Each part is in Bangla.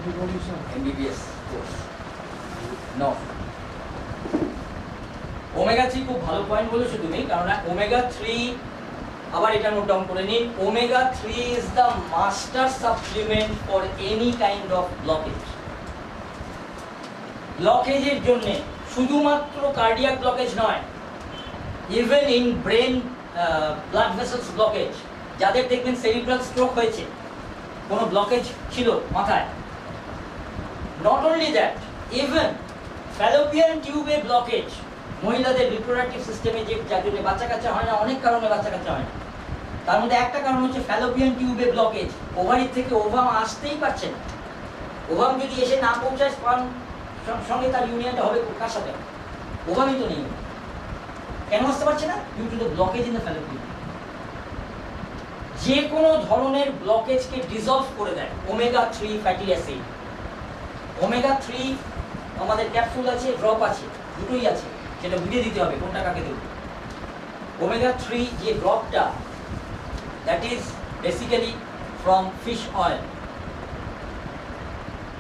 MBBS course no. ওমেগা 3 খুব ভালো পয়েন্ট বলেছো তুমি, কারণ ওমেগা 3 আবার এটা নোট ডাউন করে নিন। Omega 3 is the master supplement for any kind of blockage. ব্লকেজের জন্য শুধুমাত্র কার্ডিয়াক ব্লকেজ নয়, even in brain blood vessels blockage, যাদের দেখবেন সেরিব্রাল স্ট্রোক হয়েছে, কোনো ব্লকেজ ছিল মাথায়, not only that, even fallopian টিউবে ব্লকেজ, মহিলাদের রিপ্রোডাক্টিভ সিস্টেমে যে যার জন্য বাচ্চা কাচ্চা হয় না, অনেক কারণে বাচ্চা কাচ্চা হয় না, তার মধ্যে একটা কারণ হচ্ছে ফ্যালোপিয়ান টিউবে ব্লকেজ। ওভারি থেকে ওভাম আসতেই পারছে না, ওভাম যদি এসে না পৌঁছায় স্পার্ম সঙ্গে তার ইউনিয়নটা হবে কার সাথে? ওভামই তো নেই। কেন আসতে পারছে না? Due to the blockage in the fallopian. যে কোনো ধরনের ব্লকেজকে ডিসলভ করে দেয় ওমেগা 3 ফ্যাটি অ্যাসিড। ওমেগা 3 আমাদের ক্যাপসুল আছে, ড্রপ আছে, দুটোই আছে, সেটা বুঝে দিতে হবে কোনটা কাকে দেব। ওমেগা 3 যে ড্রপটা, that is basically from fish oil,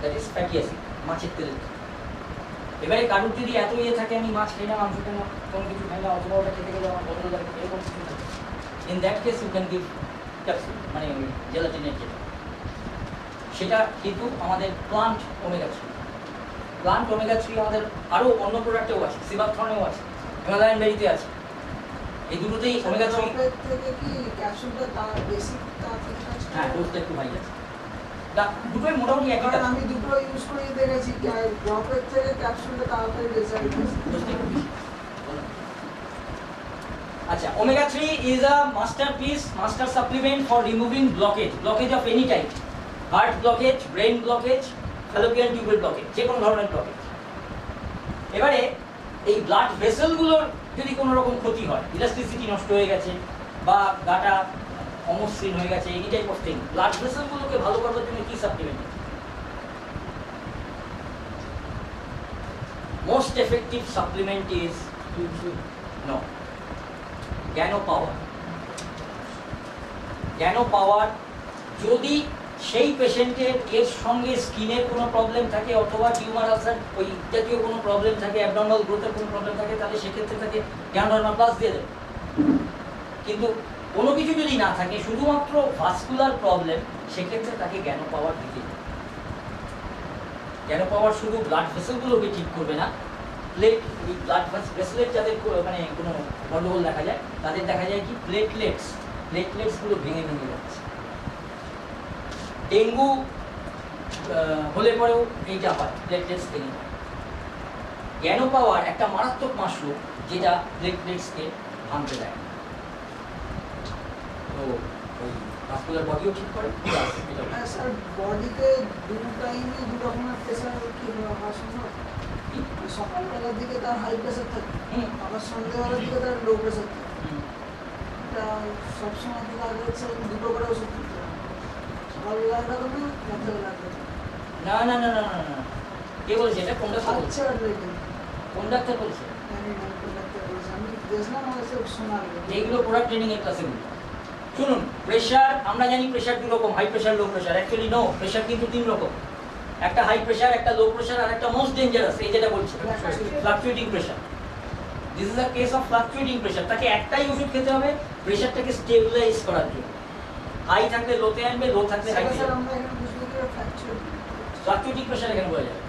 that is fatty acid, মাছের তেল। এবারে কারোর যদি এত ইয়ে থাকে, আমি মাছ খাই না, মাংস খাই না, কোনো কিছু খাই না, অথবা ওটা খেতে গেলে আমার বদল লাগে, এরকম কিছু থাকে, in that case you can give capsule, মানে জেলাটিনের যেটা, সেটা কিন্তু আমাদের প্লান্ট ওমেগা 3। প্লান্ট ওমেগা 3 আমাদের আরও অন্য প্রোডাক্টেও আছে, সিবাথ্রনেও আছে, হিমালয়ান বেরিতে আছে, এই দুটোতেই ওমেগা 3 থেকে কি ক্যাপসুলটা তার বেসিক তাড়াতাড়ি কাজ করে? হ্যাঁ, ডোজটা একটু ভাই আছে, দুটোই মোটামুটি একই কাজ। আমি দুটো ইউজ করে দেখেছি, ড্রপের থেকে ক্যাপসুলটা তাড়াতাড়ি রেজাল্ট আসে। ডোজটা একটু বেশি। আচ্ছা, omega 3 is a masterpiece, master supplement for removing blockage of any type, heart blockage, brain blockage, fallopian tubal blockage, যে কোনো ধরনের ব্লকেজ। এবারে এই ব্লাড ভেসেলগুলোর যদি কোনো রকম ক্ষতি হয়, ইলাস্টিসিটি নষ্ট হয়ে গেছে বা গাটা অমসৃণ হয়ে গেছে, এই টাইপ অফ থিং, ব্লাড ভেসেলগুলোকে ভালো করার জন্য কি supplement? Most effective supplement is no, জ্ঞানো পাওয়ার। জ্ঞানো পাওয়ার যদি সেই পেশেন্টের এর সঙ্গে স্কিনের কোনো প্রবলেম থাকে, অথবা টিউমার আলসার ওই জাতীয় কোনো প্রবলেম থাকে, অ্যাবনর্মাল গ্রোথের কোনো প্রবলেম থাকে, তাহলে সেক্ষেত্রে তাকে জ্ঞানোডার্মা প্লাস দিয়ে দেবে। কিন্তু কোনো কিছু যদি না থাকে, শুধুমাত্র ভাস্কুলার প্রবলেম, সেক্ষেত্রে তাকে জ্ঞানো পাওয়ার দিতে হবে। জ্ঞানো পাওয়ার শুধু ব্লাড ভেসেলগুলোকে ঠিক করবে না, ব্লাড ভেসেলের যাদের মানে কোনো গন্ডগোল দেখা যায়, তাদের দেখা যায় কি প্লেটলেটসগুলো ভেঙে ভেঙে যাচ্ছে। ডেঙ্গু হলে পরেও এইটা হয়, প্লেটলেটস ভেঙে যায়। জ্ঞানো পাওয়ার একটা মারাত্মক মাশরুম, যেটা প্লেটলেটসকে ভাঙতে দেয়। তো ওই ভাস্কুলার বডিও ঠিক করে। হ্যাঁ স্যার, বডিতে দুটো টাইমে দু রকমের প্রেসার কি হওয়া সম্ভব? সকালবেলার দিকে তার হাই প্রেসার থাকে, আবার সন্ধ্যেবেলার দিকে তার লো প্রেসার থাকে। এটা সবসময় তো লাগে হচ্ছে দুটো করে ওষুধ খেতে হবে, সকালবেলা একটা করবে, রাত্রেবেলা একটা করবে। না না না না না না, কে বলছে এটা? কোন ডাক্তার বলছে? আচ্ছা, কোন ডাক্তার বলছে? আমি দেখলাম আমাদের শোনা গেল এইগুলো প্রোডাক্ট ট্রেনিং এর ক্লাসে বলি। শুনুন, প্রেশার আমরা জানি প্রেশার দু রকম, high pressure, low pressure. Actually no, pressure কিন্তু তিন রকম, একটা হাই প্রেশার, একটা লো প্রেশার, আর একটা মোস্ট ডেঞ্জারাস, এই যেটা বলছি fluctuating pressure. This is a case of fluctuating pressure. তাকে একটাই ওষুধ খেতে হবে প্রেশারটাকে স্টেবিলাইজ করার জন্য। হাই থাকলে লোতে আনবে, লো থাকলে হাই স্যার আমরা এখানে বুঝতে পারি ফ্লাকচুয়েটিং প্রেশার এখানে বলা যাবে।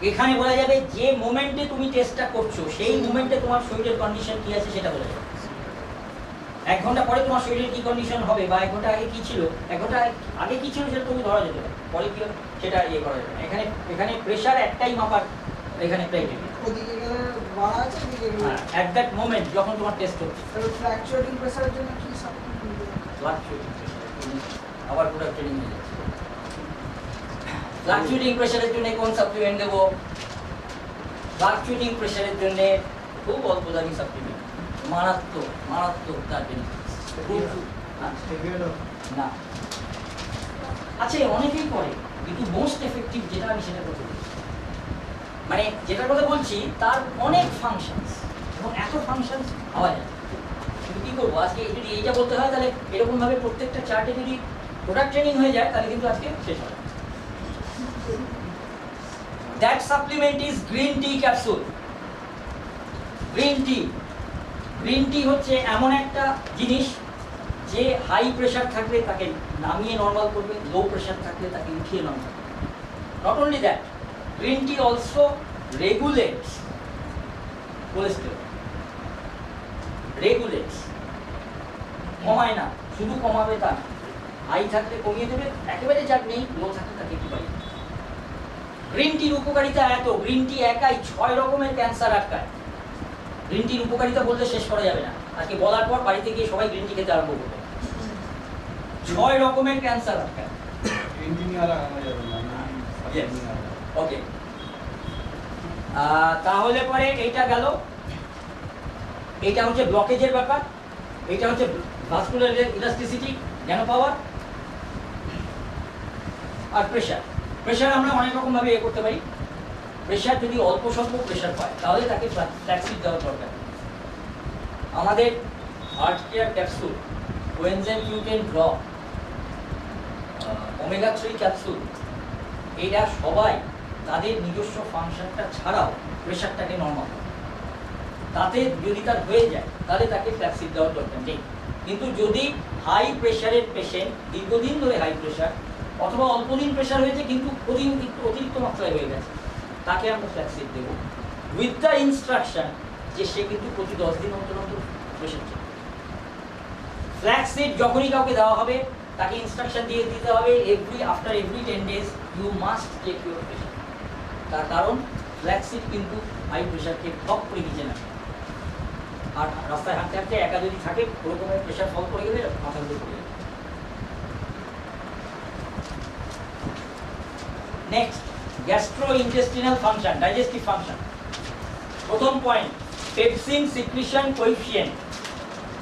এখানে বলা যাবে যে মোমেন্টে তুমি টেস্টটা করছো, সেই মোমেন্টে তোমার শরীরের কন্ডিশন কি আছে সেটা বলা যাবে। 1 ঘন্টা পরে তোমার শরীরের কি কন্ডিশন হবে, বা 1 ঘন্টা আগে কি ছিল, 1 ঘন্টা আগে কি ছিল সেটা তুমি ধরা যেতে পারে, পরে কি হবে সেটা ইয়ে করা যাবে না। এখানে প্রেশার একটাই মাপার এখানে ক্রাইটেরিয়া। ওদিকে গেলে বাড়া আছে, ওদিকে গেলে অ্যাট দ্যাট মোমেন্ট যখন তোমার টেস্ট হচ্ছে। তাহলে ফ্ল্যাকচুয়েটিং প্রেসারের জন্য কি সাপ্লিমেন্ট দিতে হবে? ফ্লাকচুয়েটিং প্রেশার আবার পুরো ট্রেনিং হয়ে যাচ্ছে। ফ্লাকচুয়েটিং প্রেশারের জন্য কোন সাপ্লিমেন্ট দেবো? ফ্লাকচুয়েটিং প্রেশারের জন্য খুব অল্প দামি সাপ্লিমেন্ট, মারাত্মক তার বেনিফিটস না আছে, অনেকেই করে, কিন্তু মোস্ট এফেক্টিভ যেটা আমি সেটা কথা বলছি, মানে যেটার কথা বলছি তার অনেক ফাংশনস, এবং এত ফাংশনস পাওয়া যায়। কিন্তু কী করবো, আজকে যদি এইটা বলতে হয়, তাহলে এরকমভাবে প্রত্যেকটা চার্টে যদি প্রোডাক্ট ট্রেনিং হয়ে যায়, তাহলে কিন্তু আজকে শেষ হয়। That supplement is green tea capsule. Green tea হচ্ছে এমন একটা জিনিস যে হাই প্রেশার থাকলে তাকে নামিয়ে নর্মাল করবে, লো প্রেশার থাকলে তাকে উঠিয়ে নর্মাল করবে। Not only that, green tea also regulates cholesterol, regulates, কমায় না, শুধু কমাবে তা না, হাই থাকলে কমিয়ে দেবে, একেবারে যার নেই, লো থাকলে তাকে একটু বাড়িয়ে দেবে। গ্রিন টির উপকারিতা এত, গ্রিন টি একাই 6 রকমের ক্যান্সার আটকায়। গ্রিন টির উপকারিতা বলতে শেষ করা যাবে না, আজকে বলার পর বাড়িতে গিয়ে সবাই গ্রিন টি খেতে আরম্ভ করবে। 6 রকমের ক্যান্সার আটকায়। গ্রিন টি নিয়ে আর আগানো যাবে না। ওকে, তাহলে পরে এইটা গেল, এইটা হচ্ছে ব্লকেজের ব্যাপার, এইটা হচ্ছে ভাস্কুলার ইলাস্টিসিটি, জ্ঞান পাওয়ার, আর প্রেশার। প্রেশার আমরা অনেক রকম ভাবে করতে পারি। প্রেশার যদি অল্প স্বল্প প্রেশার পায় তাহলে তাকে ফ্ল্যাক্সিড দেওয়ার দরকার। আমাদের heart care capsule, coenzyme Q10 drop, omega 3 capsule, এরা সবাই তাদের নিজস্ব ফাংশনটা ছাড়াও প্রেশারটাকে নর্মাল করে। তাতে যদি তার হয়ে যায় তাহলে তাকে ফ্ল্যাক্সিড দেওয়ার দরকার নেই। কিন্তু যদি হাই প্রেশারের পেশেন্ট, দীর্ঘদিন ধরে হাই প্রেশার অথবা অল্প দিন প্রেশার হয়েছে কিন্তু অতিরিক্ত মাত্রায় হয়ে গেছে, তাকে আমরা ফ্ল্যাক্সিড দেবো উইথ দ্য ইনস্ট্রাকশন যে সে কিন্তু প্রতি 10 দিন অন্তর অন্তর প্রেশার চেক। ফ্ল্যাক্সিড যখনই কাউকে দেওয়া হবে তাকে ইনস্ট্রাকশন দিয়ে দিতে হবে after every 10 days you must check your pressure. তার কারণ ফ্ল্যাক্সিড কিন্তু হাই প্রেশারকে ঠক করে দিচ্ছে না। আর রাস্তায় হাঁটতে হাঁটতে একা যদি থাকে ওরকমের প্রেশার ফল করে গেলে মাথা ঘুরে পড়ে যাবে। Next, gastrointestinal function, digestive function. প্রথম পয়েন্ট, পেপসিন সিক্রিশন কোএফিসিয়েন্ট।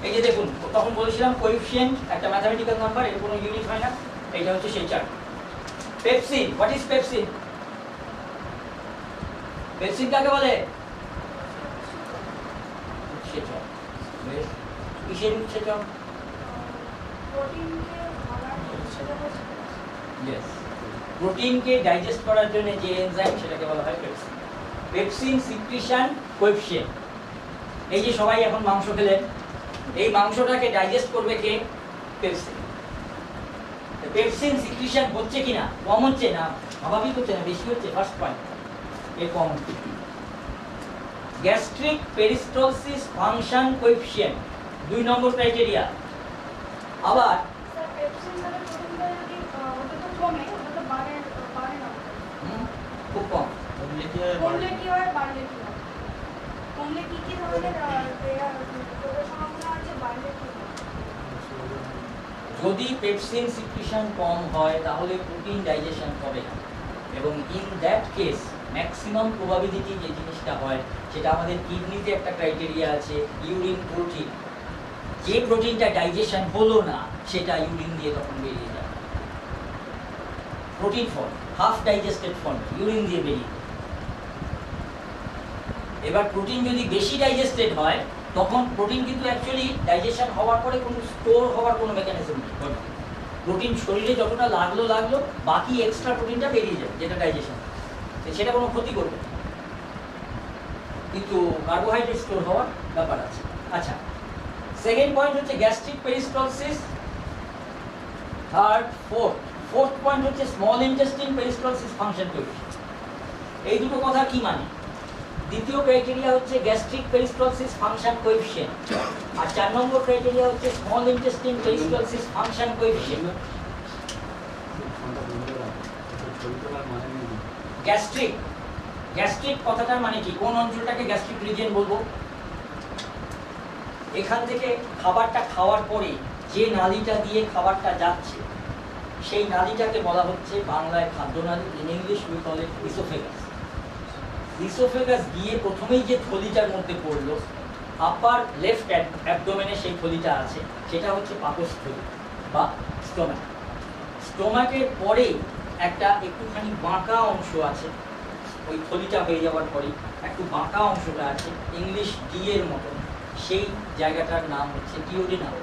এই যে দেখুন, তখন বলেছিলাম কোএফিসিয়েন্ট একটা ম্যাথমেটিক্যাল নাম্বার, এর কোনো ইউনিট হয় না, এইটা হচ্ছে সেই chart. Pepsin, what is pepsin? Pepsin কাকে বলে? উৎসেচক। কিসের উৎসেচক? প্রোটিনকে ডাইজেস্ট করার জন্য যে এনজাইম সেটাকে বলা হয় পেপসিন। Pepsin secretion coefficient. এই যে সবাই এখন মাংস খেলেন, এই মাংসটাকে ডাইজেস্ট করবে কে? পেপসিন। পেপসিন সিক্রিশন হচ্ছে কিনা, কম হচ্ছে না স্বাভাবিক হচ্ছে না বেশি হচ্ছে? ফার্স্ট পয়েন্ট, এর কম হচ্ছে। গ্যাস্ট্রিক পেরিস্টালসিস ফাংশন কোএফিসিয়েন্ট 2 নম্বর ক্রাইটেরিয়া। আবার খুব কম। যদি পেপসিন সিক্রিশন কম হয় তাহলে প্রোটিন ডাইজেশন হবে না, এবং in that case maximum probability যে জিনিসটা হয় সেটা আমাদের কিডনিতে একটা ক্রাইটেরিয়া আছে, ইউরিন প্রোটিন। যে প্রোটিনটা ডাইজেশন হলো না সেটা ইউরিন দিয়ে তখন বেরিয়ে যায়। Protein form, half digested form, urine দিয়ে বেরিয়ে। এবার প্রোটিন যদি বেশি ডাইজেস্টেড হয় তখন প্রোটিন কিন্তু অ্যাকচুয়ালি ডাইজেশন হওয়ার পরে কোনো স্টোর হওয়ার কোনো মেকানিজম নেই। প্রোটিন শরীরে যতটা লাগলো বাকি এক্সট্রা প্রোটিনটা বেরিয়ে যায় যেটা ডাইজেশন, সেটা কোনো ক্ষতি করবে না, কিন্তু কার্বোহাইড্রেট স্টোর হওয়ার ব্যাপার আছে। আচ্ছা, সেকেন্ড পয়েন্ট হচ্ছে gastric peristalsis. Third, fourth point হচ্ছে small intestine peristalsis function coefficient. এই দুটো কথা কি মানে? দ্বিতীয় ক্রাইটেরিয়া হচ্ছে গ্যাস্ট্রিক পেরিস্টালসিস ফাংশন কোএফিসিয়েন্ট, আর 4 নম্বর ক্রাইটেরিয়া হচ্ছে small intestine peristalsis function coefficient. Gastric কথাটার মানে কি? কোন অঞ্চলটাকে গ্যাস্ট্রিক রিজিয়ন বলবো? এখান থেকে খাবারটা খাওয়ার পরে যে নালীটা দিয়ে খাবারটা যাচ্ছে সেই নালীটাকে বলা হচ্ছে বাংলায় খাদ্যনালী, in English we call it oesophagus. Oesophagus গিয়ে প্রথমেই যে থলিটার মধ্যে পড়লো, আপার লেফট অ্যাবডোমেনে সেই থলিটা আছে, সেটা হচ্ছে পাকস্থলী বা স্টোমাক। স্টোমাকের পরে একটা একটুখানি বাঁকা অংশ আছে, ওই থলিটা হয়ে যাওয়ার পরে একটু বাঁকা অংশটা আছে ইংলিশ ডি এর মতো, সেই জায়গাটার নাম হচ্ছে ডিওডিনাম।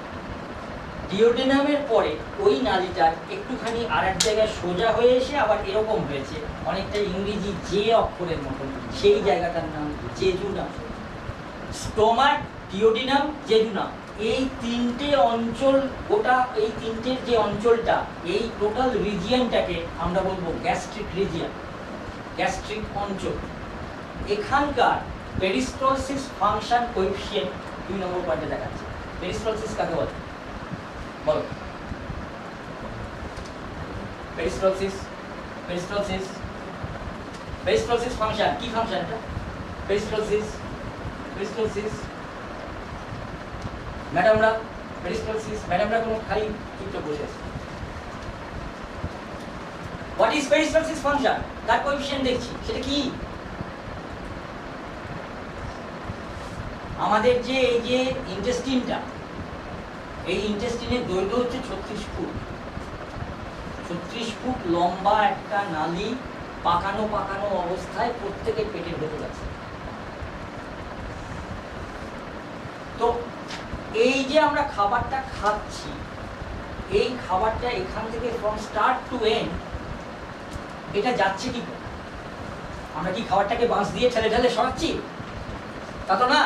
ডিওডিনামের পরে ওই নালীটা একটুখানি আর এক জায়গায় সোজা হয়ে এসে আবার এরকম হয়েছে, অনেকটা ইংরেজি যে অক্ষরের মতন, সেই জায়গাটার নাম জেজুনাম। স্টোমাক, ডিওডিনাম, জেজুনাম, এই তিনটে অঞ্চল, গোটা এই তিনটের যে অঞ্চলটা, এই টোটাল রিজিয়নটাকে আমরা বলবো গ্যাস্ট্রিক রিজিয়ন, গ্যাস্ট্রিক অঞ্চল। এখানকার পেরিস্টলসিস ফাংশন কোএফিসিয়েন্ট 2 নম্বর পয়েন্টে দেখাচ্ছে। পেরিস্টলসিস কাকে বলে বলো? পেরিস্টলসিস, পেরিস্টলসিস, পেরিস্টলসিস ফাংশন কি ফাংশন এটা? পেরিস্টলসিস, পেরিস্টলসিস ম্যাডামরা, পেরিস্টলসিস ম্যাডামরা কোনো খালি চুপচাপ বসে আছে। What is peristalsis function? তার কোএফিসিয়েন্ট দেখছি, সেটা কি? আমাদের যে এই যে ইন্টেস্টিনটা, এই ইন্টেস্টিনের দৈর্ঘ্য হচ্ছে 36 ফুট। 36 ফুট লম্বা একটা নালী, পাকানো পাকানো অবস্থায় প্রত্যেকের পেটের ভেতর আছে। তো এই যে আমরা খাবারটা খাচ্ছি, এই খাবারটা এখান থেকে ফ্রম স্টার্ট টু এন্ড এটা যাচ্ছে কি করে? আমরা কি খাবারটাকে বাঁশ দিয়ে ঠেলে ঠেলে সরাচ্ছি? তা তো না।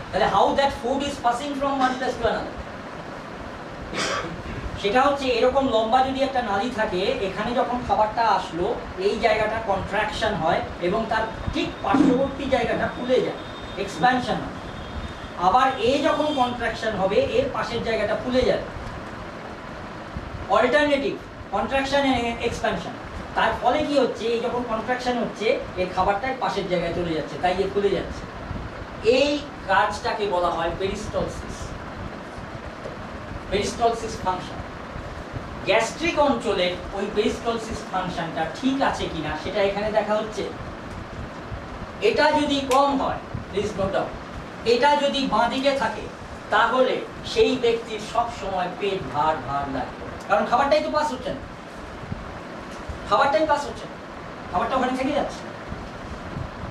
তাহলে how that food is passing from one place to another, সেটা হচ্ছে এরকম লম্বা যদি একটা নালী থাকে, এখানে যখন খাবারটা আসলো এই জায়গাটা কন্ট্রাকশন হয় এবং তার ঠিক পার্শ্ববর্তী জায়গাটা ফুলে যায়, এক্সপ্যানশন হয়। আবার এই যখন কন্ট্রাকশন হবে এর পাশের জায়গাটা ফুলে যাবে, অল্টারনেটিভ কন্ট্রাকশন এন্ড এক্সপ্যানশন। তার ফলে কি হচ্ছে, এই যখন কন্ট্রাকশন হচ্ছে এই খাবারটা পাশের জায়গায় চলে যাচ্ছে, তাই এ ফুলে যাচ্ছে। এই কাজটাকে বলা হয় পেরিস্টলসিস, পেরিস্টলসিস ফাংশন। গ্যাস্ট্রিক অঞ্চলে ওই পেরিস্টলসিস ফাংশনটা ঠিক আছে কিনা সেটা এখানে দেখা হচ্ছে। এটা যদি কম হয়, প্লিজ নোট ডাউন, এটা যদি বাঁদিকে থাকে তাহলে সেই ব্যক্তির সব সময় পেট ভার ভার লাগবে, কারণ খাবারটাই তো পাস হচ্ছে না, খাবারটাই পাস হচ্ছে না, খাবারটা ওখানে থেকে যাচ্ছে।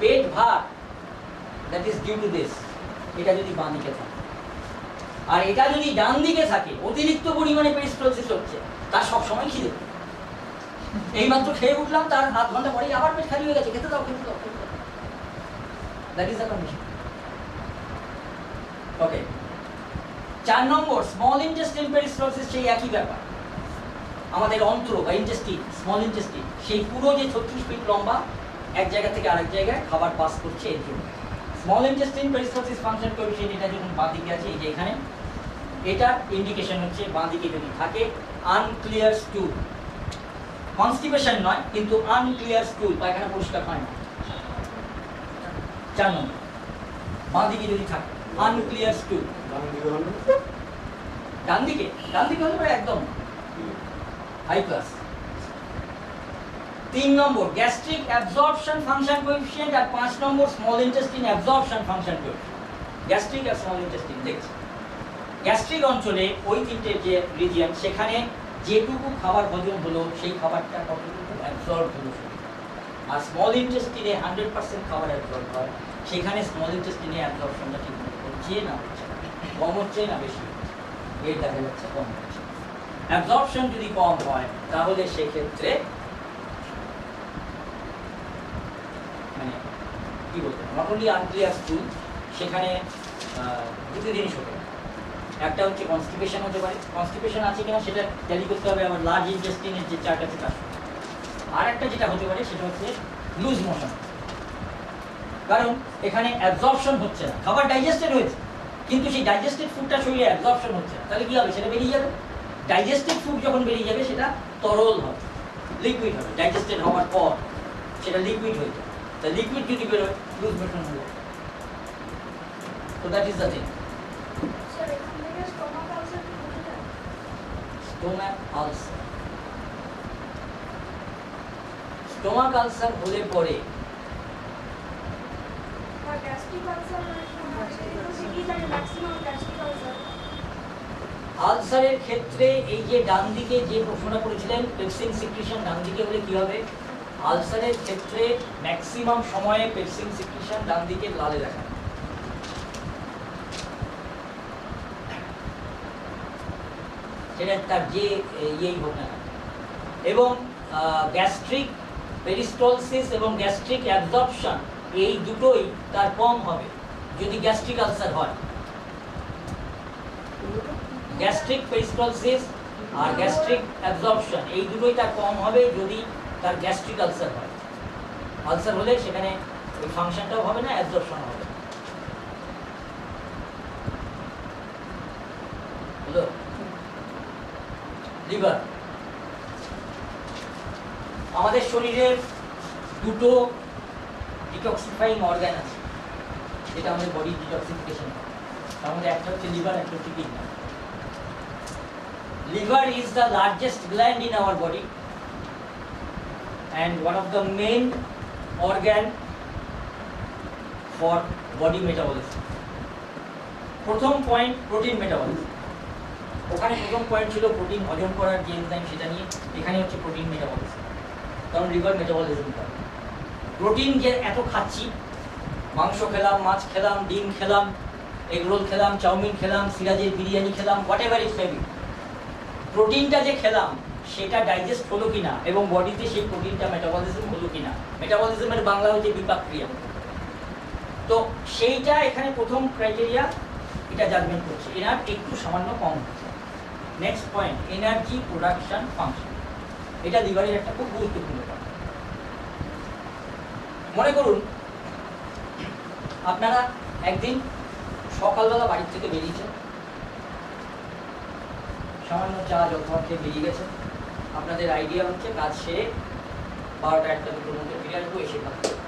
পেট ভার, that is due to this, এটা যদি বাঁদিকে থাকে। আর এটা যদি ডান দিকে থাকে, অতিরিক্ত পরিমাণে পেরিস্টলসিস হচ্ছে, তার সব সময় খিদে। এইমাত্র খেয়ে উঠলাম, তার আধ ঘন্টা পরেই আবার পেট খালি হয়ে গেছে, খেতে দাও খেতে দাও খেতে দাও। That is the condition. Okay, 4 নম্বর স্মল ইন্টেস্টাইন পেরিস্টলসিস, সেই একই ব্যাপার। আমাদের অন্ত্র বা ইন্টেস্টিন, স্মল ইন্টেস্টিন, সেই পুরো যে 36 ফিট লম্বা, এক জায়গা থেকে আরেক জায়গায় খাবার পাস করছে এর জন্য। Small intestine peristalsis function coefficient এটা যখন বাঁ দিকে আছে, এই যে এখানে, এটা ইন্ডিকেশন হচ্ছে বাঁ দিকে যদি থাকে আনক্লিয়ার স্টুল, কনস্টিপেশন নয় কিন্তু আনক্লিয়ার স্টুল, পায়খানা পরিষ্কার হয় না। 4 নম্বর, বাঁ দিকে যদি থাকে আনক্লিয়ার স্টুল। ডান দিকে, ডান দিকে হলে একদম হাই ক্লাস। 3 নম্বর গ্যাস্ট্রিক অ্যাবজর্পশন ফাংশন কোএফিসিয়েন্ট, আর 5 নম্বর small intestine absorption function coefficient. Gastric আর স্মল ইন্টেস্টিন দেখছি। গ্যাস্ট্রিক অঞ্চলে ওই তিনটে যে রিজিয়ন, সেখানে যেটুকু খাবার হজম হলো সেই খাবারটা কতটুকু অ্যাবজর্ব হলো, আর স্মল ইন্টেস্টিনে 100% খাবার অ্যাবজর্ব হয়, সেখানে স্মল ইন্টেস্টিনে অ্যাবজর্পশনটা ঠিক মতো হচ্ছে না, হচ্ছে কম হচ্ছে না বেশি হচ্ছে, এর দেখা যাচ্ছে কম হচ্ছে। অ্যাবজর্পশন যদি কম হয় তাহলে সেক্ষেত্রে মানে কি বলতে নট অনলি আনক্লিয়ার স্টুল, সেখানে দুটো জিনিস হতে পারে। একটা হচ্ছে কনস্টিপেশন হতে পারে, কনস্টিপেশন আছে কিনা সেটা ট্যালি করতে হবে আবার লার্জ ইন্টেস্টিনের যে চার্ট আছে তার। আর একটা যেটা হতে পারে সেটা হচ্ছে লুজ মোশন, কারণ এখানে অ্যাবজর্পশন হচ্ছে না, খাবার ডাইজেস্টেড হয়েছে কিন্তু সেই ডাইজেস্টেড ফুডটা শরীরে অ্যাবজর্পশন হচ্ছে না, তাহলে কি হবে, সেটা বেরিয়ে যাবে। ডাইজেস্টেড ফুড যখন বেরিয়ে যাবে সেটা তরল হবে, লিকুইড হবে, ডাইজেস্টেড হওয়ার পর সেটা লিকুইড হয়ে যাবে। তা লিকুইড যদি বেরোয় লুজ মোশন হলো। তো that is the thing. Stomach ulcer, stomach ulcer হলে পরে আলসারের ক্ষেত্রে এই যে ডান দিকে যে প্রশ্নটা করেছিলেন পেপসিন সিক্রিশন ডান দিকে হলে কি হবে, আলসারের ক্ষেত্রে ম্যাক্সিমাম সময়ে পেপসিন সিক্রিশন ডান দিকে লালে দেখায়। সেটা তার যে ইয়েই হোক না কেন। এবং গ্যাস্ট্রিক পেরিস্টলসিস এবং গ্যাস্ট্রিক অ্যাবজর্পশন এই দুটোই তার কম হবে যদি গ্যাস্ট্রিক আলসার হয়। গ্যাস্ট্রিক পেরিস্টলসিস আর গ্যাস্ট্রিক অ্যাবজর্পশন এই দুটোই তার কম হবে যদি তার গ্যাস্ট্রিক আলসার হয়। আলসার হলে সেখানে ওই ফাংশনটাও হবে না, অ্যাবজর্পশন হবে। হলো লিভার। আমাদের শরীরের দুটো ডিটক্সিফাইং অর্গান আছে যেটা আমাদের বডি ডিটক্সিফিকেশন করে। তার মধ্যে একটা হচ্ছে লিভার, একটা হচ্ছে kidney. Liver is the largest gland in our body and one of the main organ for body metabolism. প্রথম পয়েন্ট প্রোটিন মেটাবলিজম। ওখানে প্রথম পয়েন্ট ছিল প্রোটিন হজম করার যে এনজাইম সেটা নিয়ে, এখানে হচ্ছে প্রোটিন মেটাবলিজম। কারণ লিভার মেটাবলিজম করে। প্রোটিন যে এত খাচ্ছি, মাংস খেলাম, মাছ খেলাম, ডিম খেলাম, এগ রোল খেলাম, চাউমিন খেলাম, সিরাজের বিরিয়ানি খেলাম, whatever it may be, প্রোটিনটা যে খেলাম সেটা ডাইজেস্ট হলো কিনা এবং বডিতে সেই প্রোটিনটা মেটাবলিজম হলো কিনা, মেটাবলিজমের বাংলা হচ্ছে বিপাক ক্রিয়া। তো সেইটা এখানে প্রথম ক্রাইটেরিয়া, এটা জাজমেন্ট করছে এনার একটু সামান্য কম হচ্ছে। Next point, energy production function. এটা লিভারের একটা খুব গুরুত্বপূর্ণ ব্যাপার। মনে করুন আপনারা একদিন সকালবেলা বাড়ি থেকে বেরিয়েছেন, সামান্য চা জলখাবার খেয়ে বেরিয়ে গেছেন। আপনাদের আইডিয়া হচ্ছে কাজ সেরে 12টা 1টা 2টোর মধ্যে ফিরে আসবো, এসে কাজ করবো।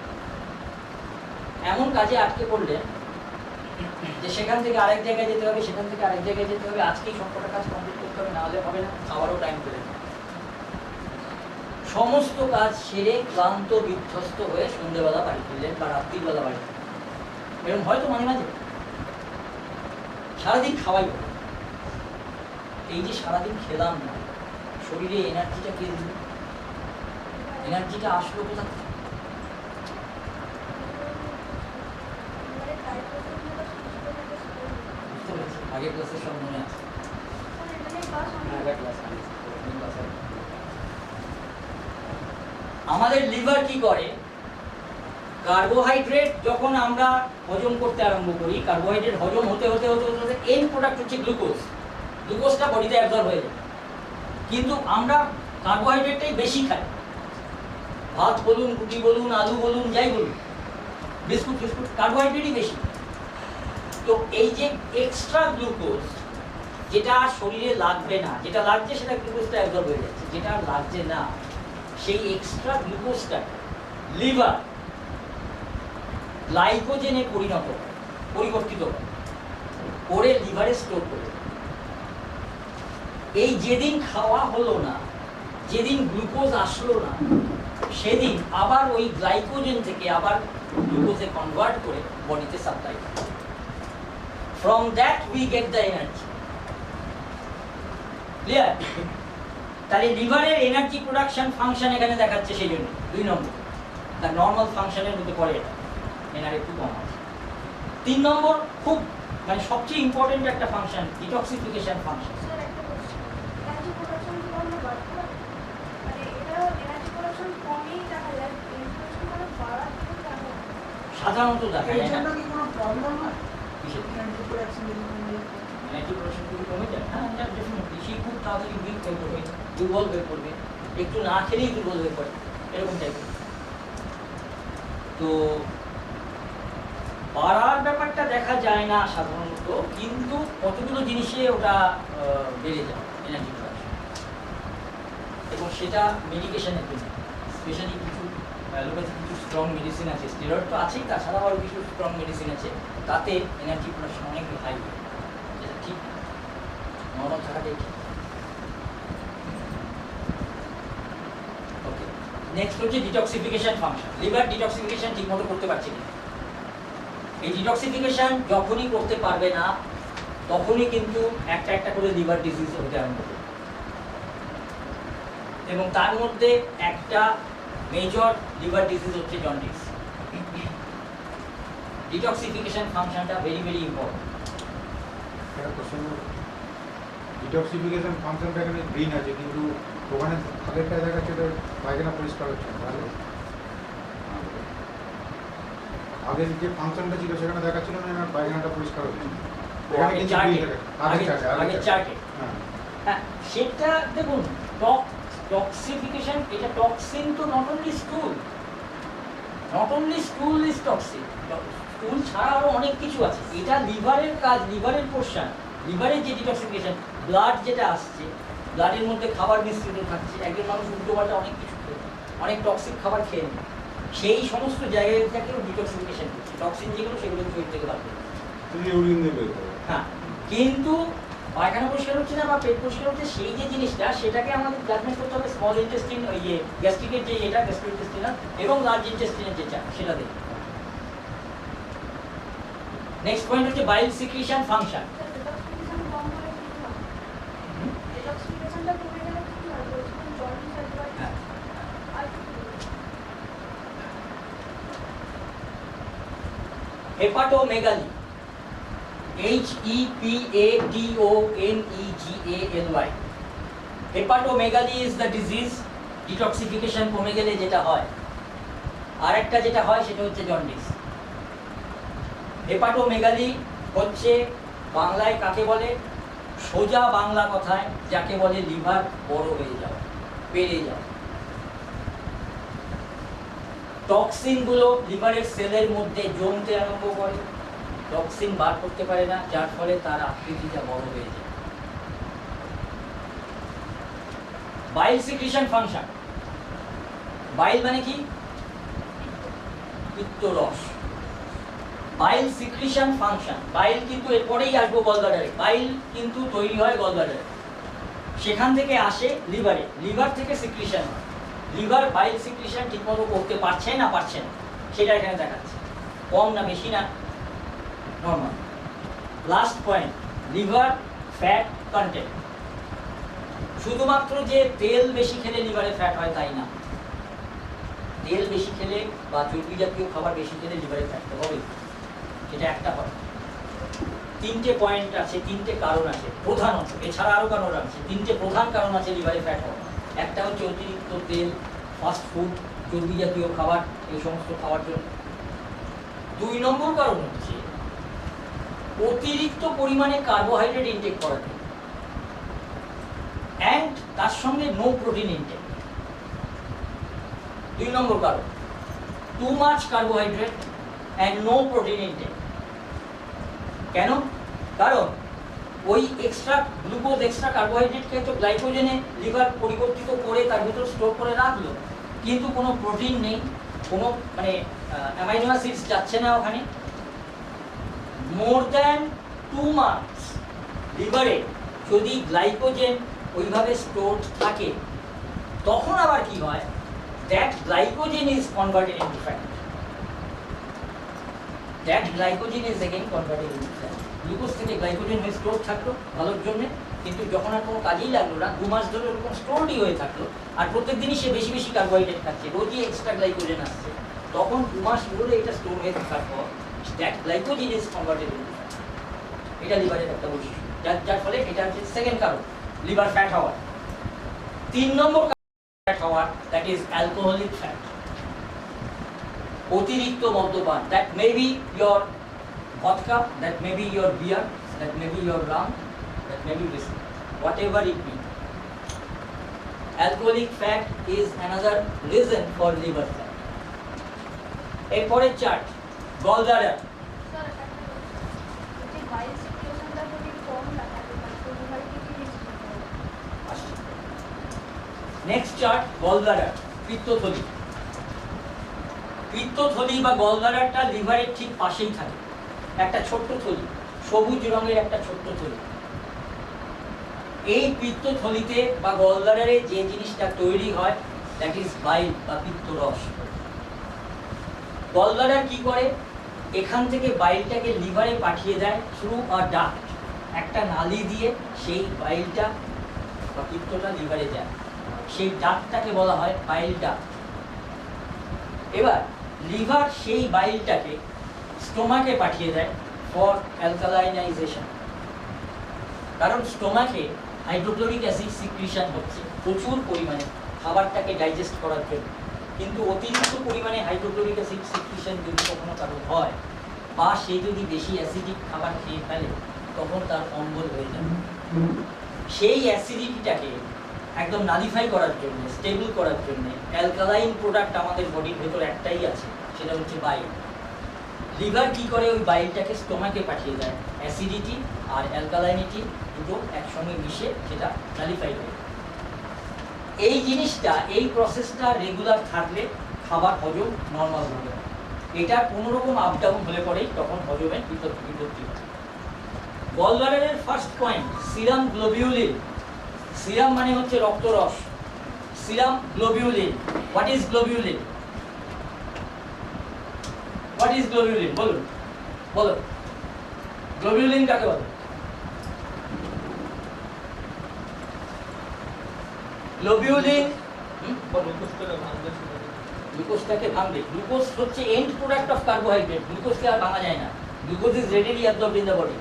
এমন কাজে আটকে পড়লেন যে সেখান থেকে আরেক জায়গায় যেতে হবে, সেখান থেকে আরেক জায়গায় যেতে হবে, আজকেই সবকটা কাজ কমপ্লিট করতে হবে, নাহলে হবে না, খাওয়ারও টাইম পেলেন না। সমস্ত কাজ সেরে ক্লান্ত বিধ্বস্ত হয়ে সন্ধ্যেবেলা বাড়ি ফিরলেন বা রাত্রিবেলা বাড়ি ফিরলেন। এরকম হয়তো মাঝে মাঝে সারাদিন খাওয়াই হলো। এই যে সারাদিন খেলাম না, শরীরে এনার্জিটা কে দিল? এনার্জিটা আসলো কোথা থেকে? বুঝতে পেরেছি, আগের ক্লাসে সব মনে আছে। আমাদের লিভার কি করে? কার্বোহাইড্রেট যখন আমরা হজম করতে আরম্ভ করি, কার্বোহাইড্রেট হজম হতে হতে হতে হতে এন্ড প্রোডাক্ট হচ্ছে গ্লুকোজ। গ্লুকোজটা বডিতে অ্যাবজর্ব হয়ে যায়। কিন্তু আমরা কার্বোহাইড্রেটটাই বেশি খাই। ভাত বলুন, রুটি বলুন, আলু বলুন, যাই বলুন, বিস্কুট ফিস্কুট, কার্বোহাইড্রেটই বেশি। তো এই যে এক্সট্রা গ্লুকোজ যেটা শরীরে লাগবে না, যেটা লাগছে সেটা গ্লুকোজটা অ্যাবজর্ব হয়ে যাচ্ছে, যেটা লাগছে না সেই এক্সট্রা গ্লুকোজটা লিভার গ্লাইকোজেনে পরিবর্তিত করে লিভারে স্টোর করে। এই যেদিন খাওয়া হলো না, যেদিন গ্লুকোজ আসলো না, সেদিন আবার ওই গ্লাইকোজেন থেকে আবার গ্লুকোজে কনভার্ট করে বডিতে সাপ্লাই করে। From that we get the energy. Clear? তাহলে লিভারের এনার্জি প্রোডাকশন ফাংশন এখানে দেখাচ্ছে, সেই জন্য 2 নম্বর তার নর্মাল ফাংশনের মধ্যে পড়ে এটা, এনার একটু কম আছে। 3 নম্বর খুব মানে সবচেয়ে ইম্পর্টেন্ট একটা ফাংশন, ডিটক্সিফিকেশন ফাংশন। সাধারণত দেখা যায় না। কি কোনো প্রবলেম হয়? কিসের? এনার্জি প্রোডাকশন এনার্জি প্রোডাকশন যদি কমে যায়, হ্যাঁ এটা ডেফিনেটলি সে খুব তাড়াতাড়ি উইক হয়ে পড়বে, দুর্বল হয়ে পড়বে, একটু না খেলেই দুর্বল হয়ে পড়ে, এরকম টাইপের। তো বাড়ার ব্যাপারটা দেখা যায় না সাধারণত, কিন্তু কতগুলো জিনিসে ওটা বেড়ে যায় এনার্জি প্রোডাকশন, এবং সেটা মেডিকেশনের জন্য স্পেশালি কিছু অ্যালোপ্যাথি কিছু স্ট্রং মেডিসিন আছে, স্টেরয়েড তো আছেই, তাছাড়াও আরও কিছু স্ট্রং মেডিসিন আছে, তাতে এনার্জি প্রোডাকশন অনেক হাই হয়, যেটা ঠিক নরম থাকাটাই ঠিক। ওকে, নেক্সট হচ্ছে ডিটক্সিফিকেশন ফাংশন। লিভার ডিটক্সিফিকেশন ঠিকমতো করতে পারছে কিনা। এই ডিটক্সিফিকেশন যখনই করতে পারবে না, তখনই কিন্তু একটা একটা করে লিভার ডিজিজ হতে আরম্ভ করবে, এবং তার মধ্যে একটা মেজর লিভার ডিজিজ হচ্ছে জন্ডিস। ডিটক্সিফিকেশন ফাংশনটা ভেরি ভেরি ইম্পর্টেন্ট। একটা কোশ্চেন, ডিটক্সিফিকেশন ফাংশনটা এখানে গ্রিন আছে, কিন্তু ওখানে আগেরটা দেখাচ্ছে তো পায়খানা পরিষ্কার হচ্ছে না, তাহলে আগের যে ফাংশনটা ছিল সেখানে দেখাচ্ছিল না আমার পায়খানাটা পরিষ্কার হচ্ছে না। এখানে কিন্তু green দেখাচ্ছে। আগের চার্টে। হ্যাঁ। হ্যাঁ, সেটা দেখুন, টক্সিফিকেশন, এটা টক্সিন তো not only স্টুল, not only স্টুল is toxic, স্টুল ছাড়া আরো অনেক কিছু আছে। এটা লিভারের কাজ, লিভারের পোর্শন, লিভারের যে ডিটক্সিফিকেশন, ব্লাড যেটা আসছে, ব্লাডের মধ্যে খাবার মিশ্রিত থাকছে, একজন মানুষ উল্টোপাল্টা অনেক কিছু খেয়ে, অনেক টক্সিক খাবার খেয়ে নেয়, সেই সমস্ত জায়গায় থেকেও ডিটক্সিফিকেশন হচ্ছে, টক্সিন যেগুলো সেগুলো শরীর থেকে বার করে। তুমি ইউরিন দিয়ে বের করো। হ্যাঁ, কিন্তু পায়খানা পরিষ্কার হচ্ছে না বা পেট পরিষ্কার হচ্ছে, সেই যে জিনিসটা, সেটাকে আমাদের জাজমেন্ট করতে হবে স্মল ইন্টেস্টিন, ওই যে গ্যাস্ট্রিকের যে এটা গ্যাস্ট্রিক ইন্টেস্টিনাল এবং লার্জ ইন্টেস্টিনের যেটা, সেটা দেখি। নেক্সট পয়েন্ট হচ্ছে bile secretion function. Hepatomegaly, HEPATOMEGALY, hepatomegaly is the disease, detoxification কমে গেলে যেটা হয়। আরেকটা যেটা হয় সেটা হচ্ছে জন্ডিস। হেপাটোমেগালি হচ্ছে বাংলায় কাকে বলে, সোজা বাংলা কথায় যাকে বলে লিভার বড় হয়ে যাওয়া, বেড়ে যাওয়া। টক্সিনগুলো লিভারের সেলের মধ্যে জমতে আরম্ভ করে, টক্সিন বার করতে পারে না, যার ফলে তার আকৃতিটা বড় হয়ে যায়। বাইল সিক্রিশন ফাংশন, বাইল মানে কি? পিত্তরস। বাইল সিক্রিশন ফাংশন, বাইল কিন্তু এরপরেই আসবো গলব্লাডারে, বাইল কিন্তু তৈরি হয় গলব্লাডারে, সেখান থেকে আসে লিভারে, লিভার থেকে সিক্রিশন হয়। লিভার বাইল সিক্রিশন ঠিকমতো করতে পারছে না পারছে না, সেটা এখানে দেখাচ্ছে, কম না বেশি না normal. Last point, liver fat content. শুধুমাত্র যে তেল বেশি খেলে লিভারে ফ্যাট হয় তাই না, তেল বেশি খেলে বা চর্বি জাতীয় খাবার বেশি খেলে লিভারে ফ্যাট হবে, সেটা একটা হয়। তিনটে পয়েন্ট আছে, তিনটে কারণ আছে প্রধানত, এছাড়া আরো কারণ আছে। তিনটে প্রধান কারণ আছে লিভারে ফ্যাট হওয়ার। একটা হচ্ছে অতিরিক্ত তেল, ফাস্ট ফুড, চর্বি জাতীয় খাবার, এই সমস্ত খাওয়ার জন্য। 2 নম্বর কারণ হচ্ছে অতিরিক্ত পরিমাণে কার্বোহাইড্রেট ইনটেক করা, অ্যান্ড তার সঙ্গে নো প্রোটিন ইনটেক। 2 নম্বর কারণ, too much carbohydrate and no protein intake. কেন? কারণ ওই এক্সট্রা গ্লুকোজ, এক্সট্রা কার্বোহাইড্রেটকে তো গ্লাইকোজেনে লিভার পরিবর্তিত করে তার ভিতর স্টোর করে রাখলো, কিন্তু কোনো প্রোটিন নেই, কোনো মানে অ্যামাইনো অ্যাসিডস যাচ্ছে না ওখানে। মোর দ্যান 2 মান্থস লিভারে যদি গ্লাইকোজেন ওইভাবে স্টোর থাকে, তখন আবার কি হয়, that glycogen is converted into fat, that glycogen is again converted into fat. Glucose থেকে গ্লাইকোজেন হয়ে স্টোর থাকলো ভালোর জন্য, কিন্তু যখন আর কোনো কাজেই লাগলো না, 2 মাস ধরে ওরকম স্টোরই হয়ে থাকলো, আর প্রত্যেক দিনই সে বেশি বেশি কার্বোহাইড্রেট খাচ্ছে, রোজই এক্সট্রা গ্লাইকোজেন আসছে, তখন 2 মাস ধরে এটা স্টোর হয়ে থাকার পর that glycogen is converted into fat. এটা লিভারের একটা বৈশিষ্ট্য, যার ফলে এটা হচ্ছে সেকেন্ড কারণ লিভার ফ্যাট হওয়ার। 3 নম্বর ফ্যাট হওয়ার, দ্যাট ইজ অ্যালকোহলিক ফ্যাট, অতিরিক্ত মদ্যপান। That may be your vodka, that may be your beer, that may be your rum, that may be whiskey, whatever it be. Alcoholic fat is another reason for liver fat. এরপরের chart, gallbladder. Next chart, gallbladder, পিত্তথলি। পিত্তথলি বা গলব্লাডারটা লিভারের ঠিক পাশেই থাকে, একটা ছোট্ট থলি, সবুজ রঙের একটা ছোট্ট থলি। এই পিত্তথলিতে বা গলব্লাডারে যে জিনিসটা তৈরি হয়, দ্যাট ইজ বাইল বা পিত্তরস। গলব্লাডার কি করে, এখান থেকে বাইলটাকে লিভারে পাঠিয়ে দেয় থ্রু আ ডাক্ট, একটা নালি দিয়ে সেই বাইলটা বা পিত্তটা লিভারে যায়, সেই ডাক্টটাকে বলা হয় বাইল ডাক্ট। এবার লিভার সেই বাইলটাকে স্টোমাকে পাঠিয়ে দেয় ফর অ্যালকালাইনাইজেশন, কারণ স্টোমাকে হাইড্রোক্লোরিক অ্যাসিড সিক্রিশন হচ্ছে প্রচুর পরিমাণে খাবারটাকে ডাইজেস্ট করার জন্য, কিন্তু অতিরিক্ত পরিমাণে হাইড্রোক্লোরিক অ্যাসিড সিক্রিশন যদি কখনো কারো হয় বা সে যদি বেশি অ্যাসিডিক খাবার খেয়ে ফেলে তখন তার অম্বল হয়ে যাবে। সেই অ্যাসিডিটিটাকে একদম নালিফাই করার জন্য, স্টেবল করার জন্য অ্যালকালাইন প্রোডাক্ট আমাদের বডির ভেতর একটাই আছে, সেটা হচ্ছে বাইল। লিভার কি করে, ওই বাইলটাকে স্টোমাকে পাঠিয়ে দেয়, অ্যাসিডিটি আর অ্যালকালাইনিটি দুটো একসঙ্গে মিশে সেটা নালিফাই করে। এই জিনিসটা, এই প্রসেসটা রেগুলার থাকলে খাবার হজম নর্মাল হবে। এটা কোনো রকম আপ ডাউন হলে পরেই তখন হজমের বিপত্তি হয়। গলব্লাডারের first point serum globulin. Serum মানে হচ্ছে রক্তরস, serum globulin. What is globulin? What is globulin? বলুন, বলো গ্লোবিউলিন কাকে বলে? গ্লোবিউলিন গ্লুকোজটাকে ভাঙবে। গ্লুকোজ হচ্ছে এন্ড প্রোডাক্ট অফ কার্বোহাইড্রেট। গ্লুকোজকে আর ভাঙা যায় না। Glucose is readily absorbed in the body.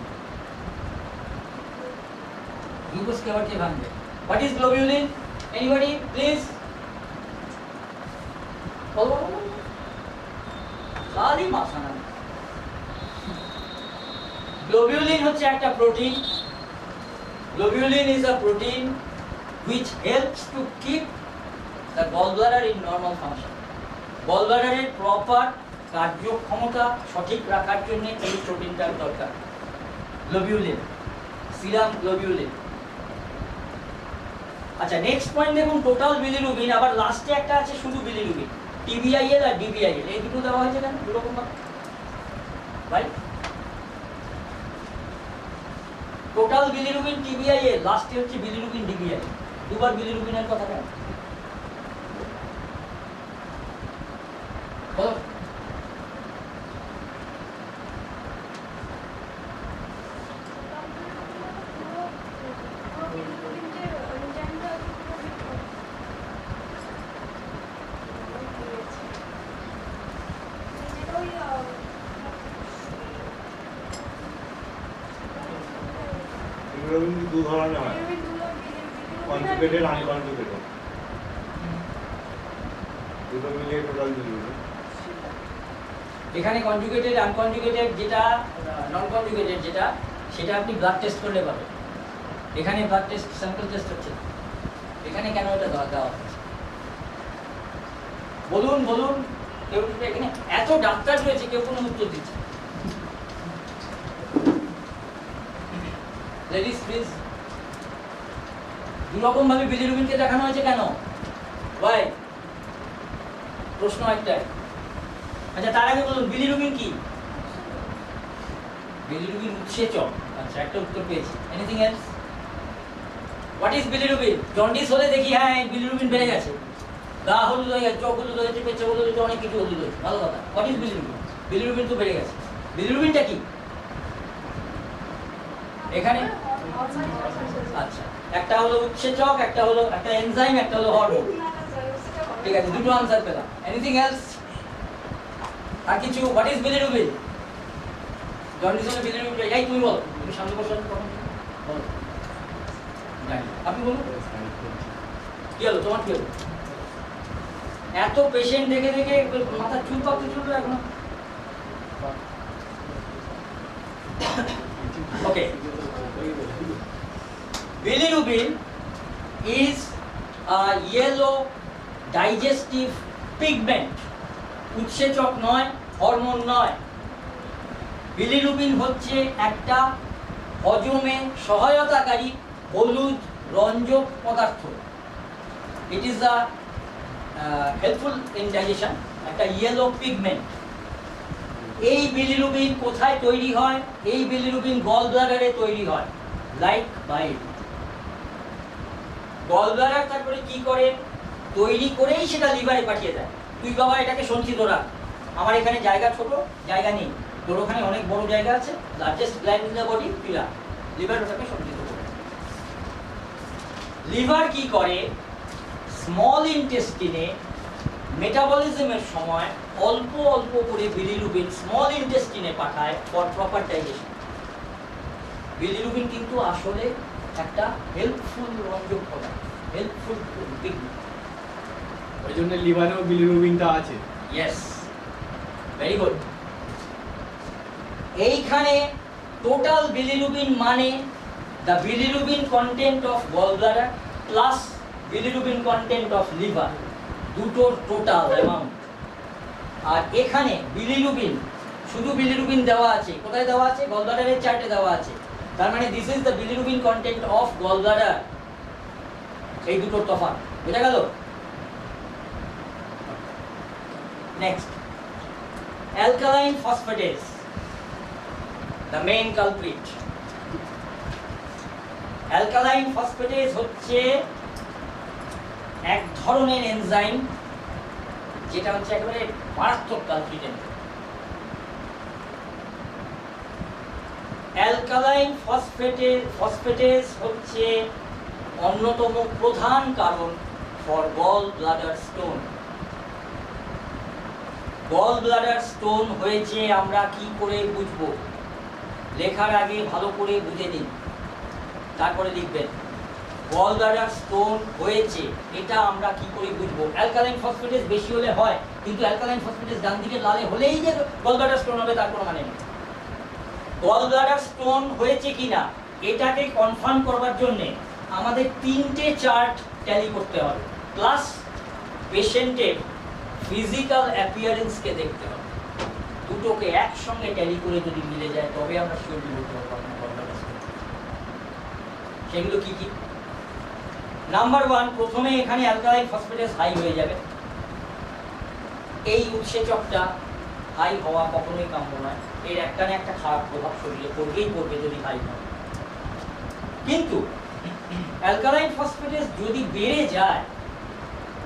গ্লুকোজকে আবার কে ভাঙবে? What is globulin? Anybody please বলো। খালি মাসানা। গ্লোবিউলিন হচ্ছে একটা protein. Globulin is a protein which helps to keep the gallbladder in normal function. গলব্লাডারের প্রপার কার্যক্ষমতা সঠিক রাখার জন্য এই প্রোটিনটার দরকার। Globulin, serum globulin. আচ্ছা, নেক্সট পয়েন্ট দেখুন, টোটাল বিলিরুবিন। আবার লাস্টে একটা আছে শুধু বিলিরুবিন, টিবিআইএল আর ডিবিআইএল। এই দুটো দেওয়া হয়েছে কেন দুরকম ভাই? টোটাল বিলিরুবিন টিবিআইএল, লাস্টে হচ্ছে বিলিরুবিন ডিবিআইএল। দুবার বিলিরুবিনের কথা কেন বলো? দু ধরনের হয়, কনজুগেটেড, আনকনজুগেটেড, দুটো মিলিয়ে টোটাল বিলিরুবিন। এখানে কনজুগেটেড, আনকনজুগেটেড, যেটা নন কনজুগেটেড যেটা, সেটা আপনি ব্লাড টেস্ট করলে পাবেন। এখানে ব্লাড টেস্ট, স্যাম্পল টেস্ট হচ্ছে। এখানে কেন এটা দেওয়া হচ্ছে বলুন, বলুন। কেউ এখানে এত ডাক্তার রয়েছে, কেউ কোনো উত্তর দিচ্ছে? Ladies please. দুরকম ভাবে বিলিরুবিনকে দেখানো হয়েছে কেন? ভাই প্রশ্ন একটাই। আচ্ছা, তার আগে বলুন বিলিরুবিন কি? বিলিরুবিন উৎসেচক। আচ্ছা, একটা উত্তর পেয়েছি। Anything else? What is bilirubin? Jaundice হলে দেখি হ্যাঁ বিলিরুবিন বেড়ে গেছে, গা হলুদ হয়ে গেছে, চোখ হলুদ হয়েছে, পেচ্ছা হলুদ হয়েছে, অনেক কিছু হলুদ হয়েছে, ভালো কথা। What is bilirubin? বিলিরুবিন তো বেড়ে গেছে। বিলিরুবিনটা কি এখানে? আচ্ছা, একটা হলো উৎসেচক, একটা হলো একটা এনজাইম, একটা হলো হরমোন। ঠিক আছে, দুটো আনসার পেলাম। Anything else? আর কিছু? What is bilirubin? জন্ডিস হলে বিলিরুবিন, এই তুমি বলো, তুমি সামনে বসে আছো কখন? বলো, জানি আপনি বলুন। কি হলো তোমার? কি হলো? এত পেশেন্ট দেখে দেখে মাথা চুল পাকতে চলবে এখন। ওকে, bilirubin is a yellow digestive pigment. উৎসেচক নয়, হরমোন নয়। বিলিরুবিন হচ্ছে একটা হজমে সহায়তাকারী হলুদ রঞ্জক পদার্থ। It is a helpful in digestion, একটা ইয়েলো পিগমেন্ট। এই বিলিরুবিন কোথায় তৈরি হয়? এই বিলিরুবিন গল ব্লাডারে তৈরি হয়, লাইক বাইল। গল ব্লাডার তারপরে কি করে? তৈরি করেই সেটা লিভারে পাঠিয়ে দেয়। তুই বাবা এটাকে সঞ্চিত রাখ, আমার এখানে জায়গা ছোট, জায়গা নেই, তোর ওখানে অনেক বড় জায়গা আছে, largest gland in the body, তুই রাখ। লিভার ওটাকে সঞ্চিত করে। লিভার কি করে? স্মল ইন্টেস্টিনে মেটাবলিজমের সময় অল্প অল্প করে বিলিরুবিন স্মল ইন্টেস্টিনে পাঠায় ফর প্রপার ডাইজেশন। বিলিরুবিন কিন্তু আসলে একটা হেল্পফুল রঞ্জক পদার্থ, হেল্পফুল পিগমেন্ট। ওই জন্য লিভারেও বিলিরুবিনটা আছে। Yes, very good. এইখানে টোটাল বিলিরুবিন মানে the bilirubin content of gall bladder plus bilirubin content of liver, দুটোর টোটাল অ্যামাউন্ট। আর এখানে বিলিরুবিন, শুধু বিলিরুবিন দেওয়া আছে, কোথায় দেওয়া আছে? গল ব্লাডারের চার্টে দেওয়া আছে। তার মানে this is the bilirubin content of gall bladder. এই দুটোর তফাৎ বোঝা গেল? Next, alkaline phosphatase, the main culprit. alkaline phosphatase হচ্ছে এক ধরনের এনজাইম যেটা হচ্ছে একেবারে মারাত্মক কালপ্রিট। অ্যালকালাইন ফসফেটেজ হচ্ছে অন্যতম প্রধান কারণ for gall bladder stone. Gall bladder stone হয়েছে আমরা কি করে বুঝবো? লেখার আগে ভালো করে বুঝে নিন, তারপরে লিখবেন। গল ব্লাডার স্টোন হয়েছে এটা আমরা কি করে বুঝবো? অ্যালকালাইন ফসফেটেজ বেশি হলে হয়, কিন্তু অ্যালকালাইন ফসফেটেজ ডান দিকে লালে হলেই যে গল ব্লাডার স্টোন হবে তার কোনো মানে নেই। গল ব্লাডার স্টোন হয়েছে কিনা এটাকে কনফার্ম করবার জন্য আমাদের তিনটে চার্ট ট্যালি করতে হবে, প্লাস পেশেন্টের ফিজিক্যাল অ্যাপিয়ারেন্সকে দেখতে হবে। দুটোকে একসঙ্গে ট্যালি করে যদি মিলে যায় তবে আমরা শিওরলি বলতে পারবো আপনার গল ব্লাডার স্টোন। সেগুলো কি কি? নাম্বার 1, প্রথমে এখানে অ্যালকালাইন ফসফেটেজ হাই হয়ে যাবে। এই উৎসেচকটা হাই হওয়া কখনোই কাম্য নয়, এর একটা না একটা খারাপ প্রভাব শরীরে পড়বেই পড়বে যদি হাই হয়। কিন্তু অ্যালকালাইন ফসফেটেজ যদি বেড়ে যায়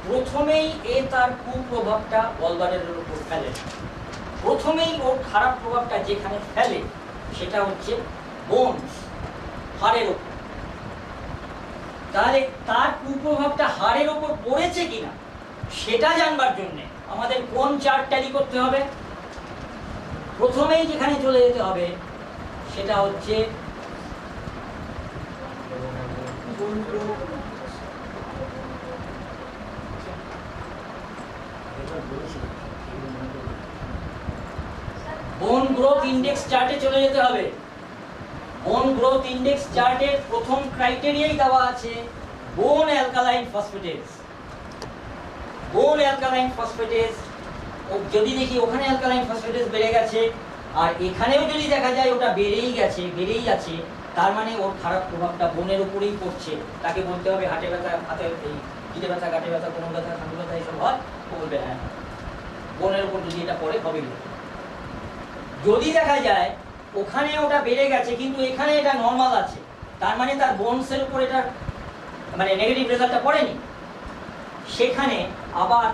প্রথমেই তার কুপ্রভাবটা গল ব্লাডারের উপর ফেলে। প্রথমেই ওর খারাপ প্রভাবটা যেখানে ফেলে সেটা হচ্ছে বোনস, হাড়ের উপর। তাহলে তার কুপ্রভাবটা হাড়ের উপর পড়েছে কিনা সেটা জানবার জন্য আমাদের কোন চার্ট ট্যালি করতে হবে? প্রথমেই যেখানে চলে যেতে হবে সেটা হচ্ছে বোন গ্রোথ ইন্ডেক্স চার্টে চলে যেতে হবে। বোন গ্রোথ ইন্ডেক্স চার্টের প্রথম ক্রাইটেরিয়াই দেওয়া আছে বোন অ্যালকালাইন ফসফেটেজ। বোন অ্যালকালাইন ফসফেটেজ যদি দেখি ওখানে অ্যালকালাইন ফসফেটেজ বেড়ে গেছে আর এখানেও যদি দেখা যায় ওটা বেড়েই আছে, তার মানে ওর খারাপ প্রভাবটা বোনের উপরেই পড়ছে। তাকে বলতে হবে হাটে ব্যথা, হাতে এই পিঠে ব্যথা, গাঁটে ব্যথা, কোমর ব্যথা, হাঁটু ব্যথা এইসব হয়, ও বলবে হ্যাঁ বোনের উপর যদি এটা পড়ে হবে। যদি দেখা যায় ওখানে ওটা বেড়ে গেছে কিন্তু এখানে এটা নর্মাল আছে, তার মানে তার বোনসের উপর এটা মানে নেগেটিভ রেজাল্টটা পড়েনি, সেখানে আবার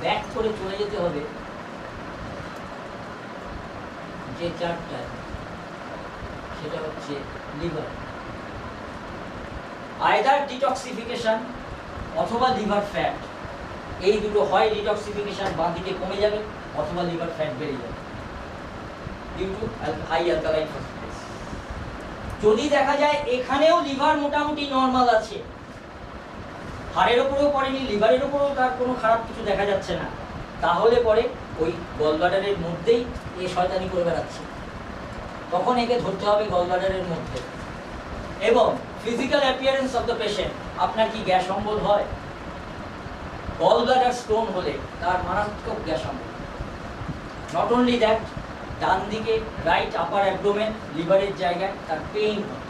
ব্যাক করে চলে যেতে হবে যে চার্টটা, সেটা হচ্ছে লিভার। আইদার ডিটক্সিফিকেশন অথবা লিভার ফ্যাট, এই দুটো হয়। ডিটক্সিফিকেশন বাঁ দিকে কমে যাবে অথবা লিভার ফ্যাট বেড়ে যাবে due to high alkaline phosphatase. যদি দেখা যায় এখানেও লিভার মোটামুটি নর্মাল আছে, হাড়ের উপরেও পড়েনি, লিভারের উপরেও তার কোনো খারাপ কিছু দেখা যাচ্ছে না, তাহলে পরে ওই গল ব্লাডারের মধ্যেই এ শয়তানি করে বেড়াচ্ছে, তখন একে ধরতে হবে গল ব্লাডারের মধ্যে। এবং physical appearance of the patient, আপনার কি গ্যাস অম্বল হয়? গল ব্লাডার স্টোন হলে তার মারাত্মক গ্যাস অম্বল। নট অনলি দ্যাট, ডান দিকে রাইট আপার অ্যাবডোমেন লিভারের জায়গায় তার পেইন হয়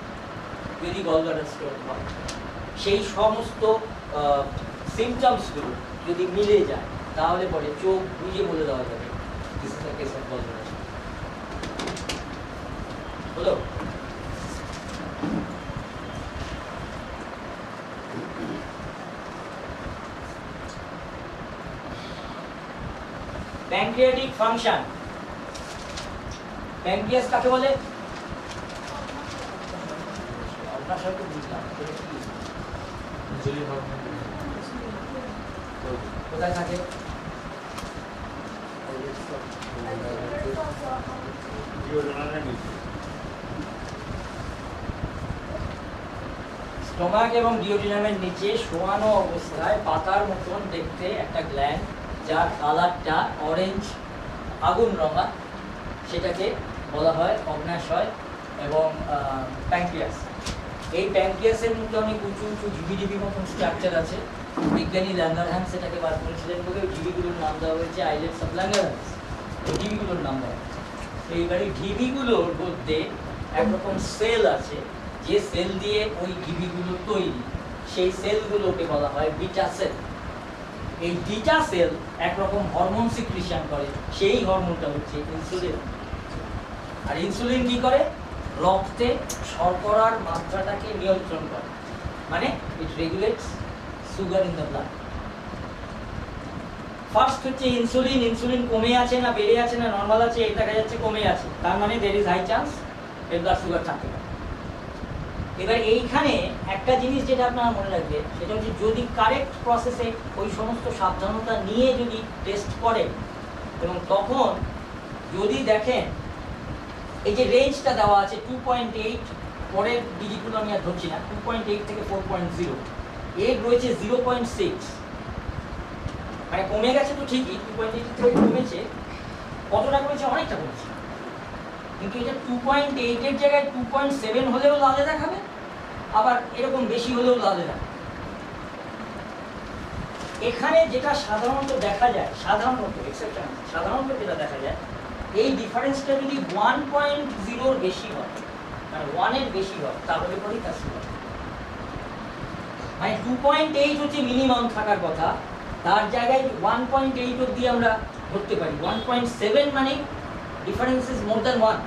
যদি গল ব্লাডার স্টোন হয়। সেই সমস্ত সিমটমসগুলো যদি মিলে যায় তাহলে পরে চোখ বুঝে বলে দেওয়া যাবে this is the case of gall bladder. হলো? Pancreatic function. প্যানক্রিয়াস কাকে বলে? আপনার সাথে বুঝলাম কোথায় থাকে? স্টোমাক এবং ডিওডিনামের নিচে শোয়ানো অবস্থায় পাতার মতন দেখতে একটা গ্ল্যান্ড, যার কালারটা অরেঞ্জ আগুন রঙা, সেটাকে বলা হয় অগ্নাশয় এবং প্যাঙ্ক্রিয়াস। এই প্যাঙ্ক্রিয়াসের মধ্যে অনেক উঁচু উঁচু ঢিবি মতন স্ট্রাকচার আছে। বিজ্ঞানী ল্যাঙ্গারহ্যান্স সেটাকে বার করেছিলেন বলে ওই ঢিবিগুলোর নাম দেওয়া হয়েছে আইলেটস অফ ল্যাঙ্গারহ্যান্স। ওই ঢিবিগুলোর নাম দেওয়া হয়েছে। এইবারে ঢিবিগুলোর মধ্যে একরকম সেল আছে, যে সেল দিয়ে ওই ঢিবিগুলো তৈরি, সেই সেলগুলোকে বলা হয় বিটা সেল। এই বিটা সেল একরকম হরমোন সিক্রিশন করে, সেই হরমোনটা হচ্ছে ইনসুলিন। আর ইনসুলিন কি করে? রক্তে শর্করার মাত্রাটাকে নিয়ন্ত্রণ করে, মানে it regulates sugar in the blood. First হচ্ছে ইনসুলিন। ইনসুলিন কমে আছে না বেড়ে আছে না নর্মাল আছে, এটা দেখা যাচ্ছে কমে আছে, তার মানে দের ইজ হাই চান্স এর ব্লাড সুগার থাকতে পারে। এবার এইখানে একটা জিনিস যেটা আপনারা মনে রাখবেন, সেটা হচ্ছে যদি কারেক্ট প্রসেসে ওই সমস্ত সাবধানতা নিয়ে যদি টেস্ট করে, এবং তখন যদি দেখেন এই যে রেঞ্জটা দেওয়া আছে 2.8, পরের ডিজিটগুলো আমি আর ধরছি না, 2.8 থেকে 4.0, এর রয়েছে 0.6, মানে কমে গেছে তো ঠিকই, 2.8 থেকে কমেছে, কতটা কমেছে? অনেকটা কমেছে। কিন্তু এটা 2.8 এর জায়গায় 2.7 হলেও লালে দেখাবে, আবার এরকম বেশি হলেও লালে দেখাবে। এখানে যেটা সাধারণত দেখা যায়, সাধারণত এক্সেপশন, সাধারণত যেটা দেখা যায়, এই ডিফারেন্সটা যদি 1.0 বেশি হয়, মানে 1 এর বেশি হয়, তাহলে পরেই তার সুগার। মানে 2.8 হচ্ছে মিনিমাম থাকার কথা, তার জায়গায় 1.8 অবধি আমরা ধরতে পারি। 1.7 মানে ডিফারেন্স ইজ মোর দ্যান 1।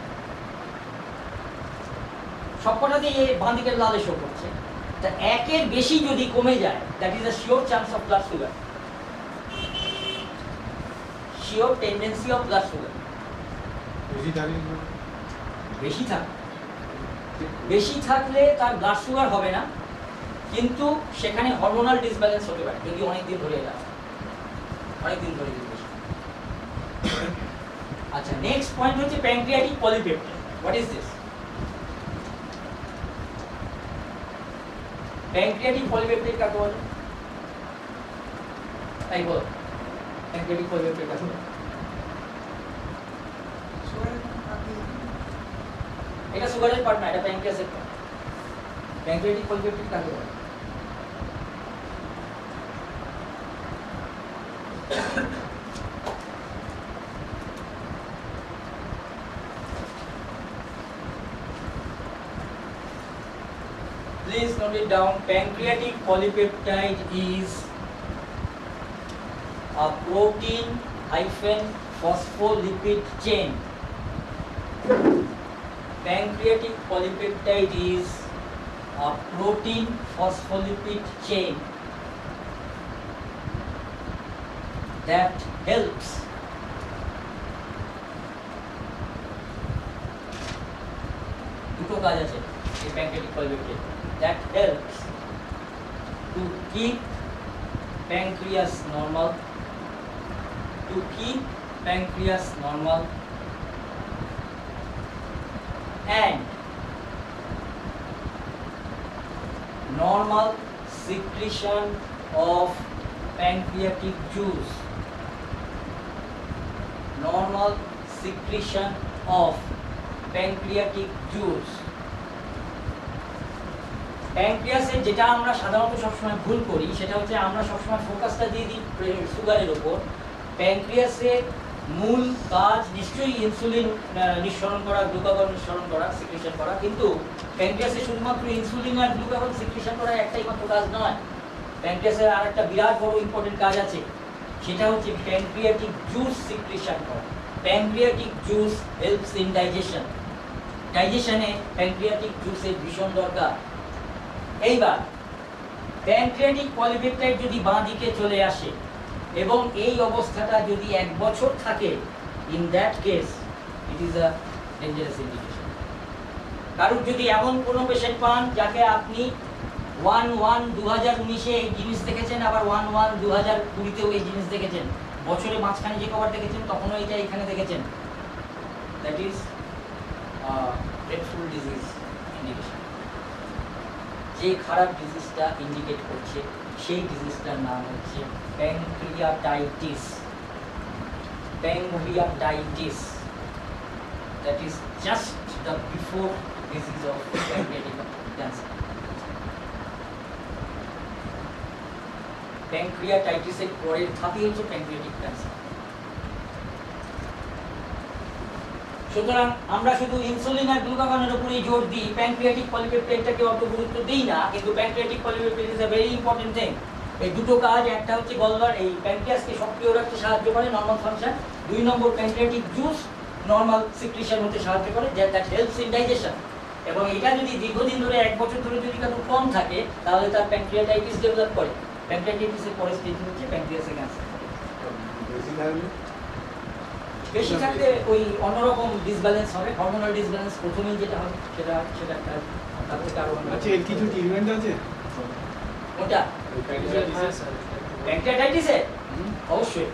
সবকটাতেই এই বাঁ দিকের লালে শো করছে। তা 1 এর বেশি যদি কমে যায়, that is a sure chance of blood sugar, sure tendency of blood sugar. বেশি থাকলে তার ব্লাড সুগার হবে না, কিন্তু সেখানে হরমোনাল ডিসব্যালেন্স হতে পারে, যদি অনেকদিন ধরে যায়, অনেকদিন ধরে যদি বেশি। আচ্ছা, নেক্সট পয়েন্ট হচ্ছে pancreatic polypeptide. What is this? Pancreatic polypeptide কাকে বলে? তাই বল, প্যানক্রিয়াটিক পলিপেপটাইড কাকে বলে? এটা সুগারের পার্ট না, এটা প্যানক্রিয়াসের পার্ট। প্যানক্রিয়াটিক পলিপেপটাইড কাকে বলে? Please note it down. Pancreatic polypeptide is a protein hyphen phospholipid chain. Pancreatic polypeptide is a protein phospholipid chain that helps দুটো কাজ আছে এই pancreatic polypeptide, that helps to keep pancreas normal, and normal secretion of pancreatic juice, প্যানক্রিয়াসের যেটা আমরা সাধারণত সবসময় ভুল করি, সেটা হচ্ছে আমরা সবসময় ফোকাসটা দিয়ে দিই সুগারের উপর। প্যানক্রিয়াসের মূল কাজ নিশ্চয়ই ইনসুলিন নিঃসরণ করা, গ্লুকাগন নিঃসরণ করা, সিক্রিশন করা, কিন্তু প্যানক্রিয়াসে শুধুমাত্র ইনসুলিন আর গ্লুকাগন সিক্রিশন করা একটাই মাত্র কাজ নয়। প্যানক্রিয়াসের আর একটা বিরাট বড় ইম্পর্টেন্ট কাজ আছে, সেটা হচ্ছে প্যানক্রিয়াটিক জুস সিক্রিশন করা। Pancreatic juice helps in digestion. ডাইজেশনে প্যানক্রিয়াটিক জুসের ভীষণ দরকার। এইবার প্যানক্রিয়াটিক পলিপেপটাইড যদি বাঁ দিকে চলে আসে এবং এই অবস্থাটা যদি 1 বছর থাকে, in that case it is a dangerous indication. কারণ যদি এমন কোনো পেশেন্ট পান যাকে আপনি 1/1/2019-এ এই জিনিস দেখেছেন, আবার 1/1/2020-তেও এই জিনিস দেখেছেন, বছরে মাঝখানে যে কবার দেখেছেন তখনও এটা এখানে দেখেছেন, that is dreadful disease indication. যে খারাপ ডিজিজটা ইন্ডিকেট করছে সেই ডিজিজটার নাম হচ্ছে pancreatitis. Pancreatitis, that is just the before disease of pancreatic cancer. প্যানক্রিয়াটাইটিসের পরের ধাপই হচ্ছে প্যানক্রিয়াটিক ক্যান্সার। সুতরাং আমরা শুধু ইনসুলিন আর গ্লুকাগনের উপরেই জোর দিই, প্যানক্রিয়াটিক পলিপেপটাইডটাকে অত গুরুত্ব দিই না, কিন্তু pancreatic polypeptide is a very important thing. এই দুটো কাজ, একটা হচ্ছে গলব্লাডার এই প্যানক্রিয়াসকে সক্রিয় রাখতে সাহায্য করে, নর্মাল ফাংশন। 2 নম্বর প্যানক্রিয়াটিক জুস নর্মাল সিক্রিশন হতে সাহায্য করে, দ্যাট হেল্পস ইন ডাইজেশন। এবং এটা যদি দীর্ঘদিন ধরে 1 বছর ধরে যদি কারো কম থাকে তাহলে তার প্যানক্রিয়াটাইটিস ডেভেলপ করে। প্যানক্রিয়াটাইটিসের পরের স্টেজ হচ্ছে প্যানক্রিয়াসের ক্যান্সার। বেশি থাকলে ওই অন্যরকম ডিসব্যালেন্স হবে, হরমোনাল ডিসব্যালেন্স প্রথমেই যেটা হবে সেটা একটা তাতে কারণ। আচ্ছা, এর কিছু ট্রিটমেন্ট আছে? কোনটা? প্যানক্রিয়াটাইটিসে অবশ্যই